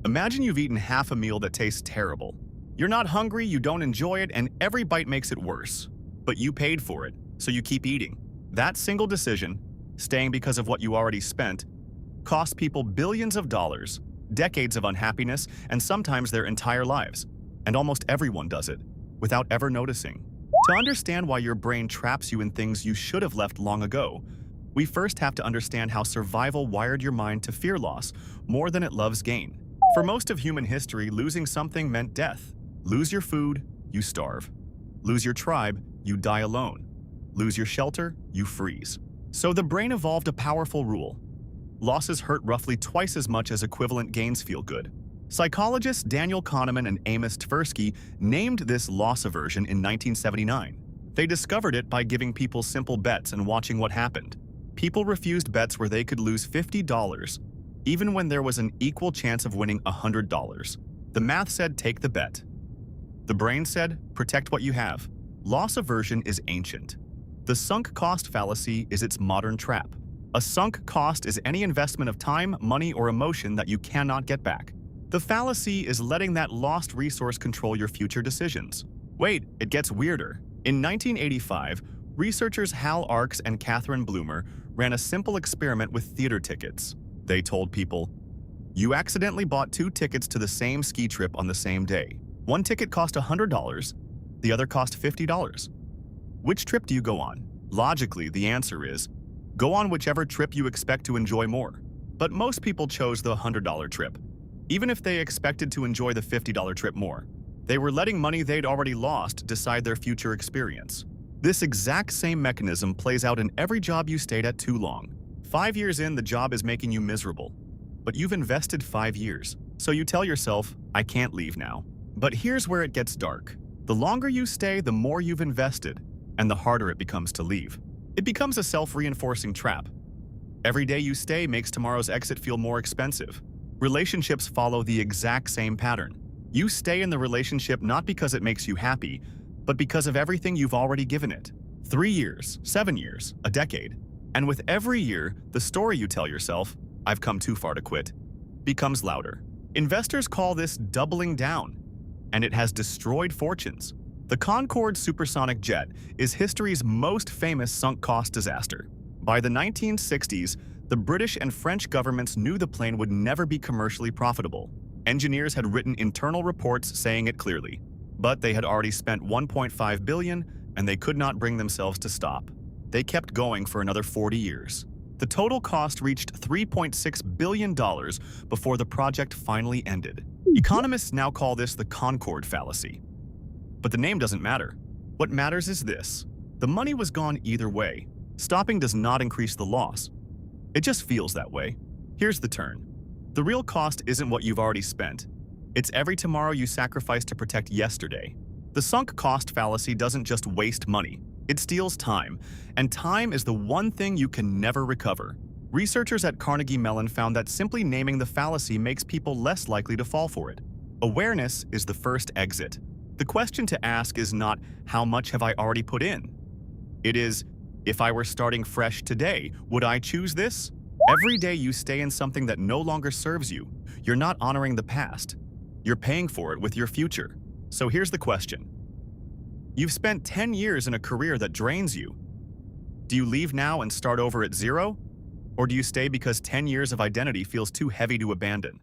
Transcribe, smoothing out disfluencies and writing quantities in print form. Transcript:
Imagine you've eaten half a meal that tastes terrible. You're not hungry, you don't enjoy it, and every bite makes it worse. But you paid for it, so you keep eating. That single decision, staying because of what you already spent, costs people billions of dollars, decades of unhappiness, and sometimes their entire lives. And almost everyone does it, without ever noticing. To understand why your brain traps you in things you should have left long ago, we first have to understand how survival wired your mind to fear loss more than it loves gain. For most of human history, losing something meant death. Lose your food, you starve. Lose your tribe, you die alone. Lose your shelter, you freeze. So the brain evolved a powerful rule. Losses hurt roughly twice as much as equivalent gains feel good. Psychologists Daniel Kahneman and Amos Tversky named this loss aversion in 1979. They discovered it by giving people simple bets and watching what happened. People refused bets where they could lose $50, even when there was an equal chance of winning $100. The math said take the bet. The brain said protect what you have. Loss aversion is ancient. The sunk cost fallacy is its modern trap. A sunk cost is any investment of time, money, or emotion that you cannot get back. The fallacy is letting that lost resource control your future decisions. Wait, it gets weirder. In 1985, researchers Hal Arks and Catherine Bloomer ran a simple experiment with theater tickets. They told people, you accidentally bought 2 tickets to the same ski trip on the same day. One ticket cost $100, the other cost $50. Which trip do you go on? Logically, the answer is, go on whichever trip you expect to enjoy more. But most people chose the $100 trip, even if they expected to enjoy the $50 trip more. They were letting money they'd already lost decide their future experience. This exact same mechanism plays out in every job you stayed at too long. 5 years in, the job is making you miserable. But you've invested 5 years, so you tell yourself, I can't leave now. But here's where it gets dark. The longer you stay, the more you've invested, and the harder it becomes to leave. It becomes a self-reinforcing trap. Every day you stay makes tomorrow's exit feel more expensive. Relationships follow the exact same pattern. You stay in the relationship not because it makes you happy, but because of everything you've already given it. 3 years, 7 years, a decade. And with every year, the story you tell yourself, I've come too far to quit, becomes louder. Investors call this doubling down, and it has destroyed fortunes. The Concorde supersonic jet is history's most famous sunk cost disaster. By the 1960s, the British and French governments knew the plane would never be commercially profitable. Engineers had written internal reports saying it clearly. But they had already spent $1.5 billion, and they could not bring themselves to stop. They kept going for another 40 years. The total cost reached $3.6 billion before the project finally ended. Economists now call this the Concorde fallacy. But the name doesn't matter. What matters is this. The money was gone either way. Stopping does not increase the loss. It just feels that way. Here's the turn. The real cost isn't what you've already spent. It's every tomorrow you sacrifice to protect yesterday. The sunk cost fallacy doesn't just waste money. It steals time, and time is the one thing you can never recover. Researchers at Carnegie Mellon found that simply naming the fallacy makes people less likely to fall for it. Awareness is the first exit. The question to ask is not, how much have I already put in? It is, if I were starting fresh today, would I choose this? Every day you stay in something that no longer serves you, you're not honoring the past. You're paying for it with your future. So here's the question. You've spent 10 years in a career that drains you. Do you leave now and start over at zero? Or do you stay because 10 years of identity feels too heavy to abandon?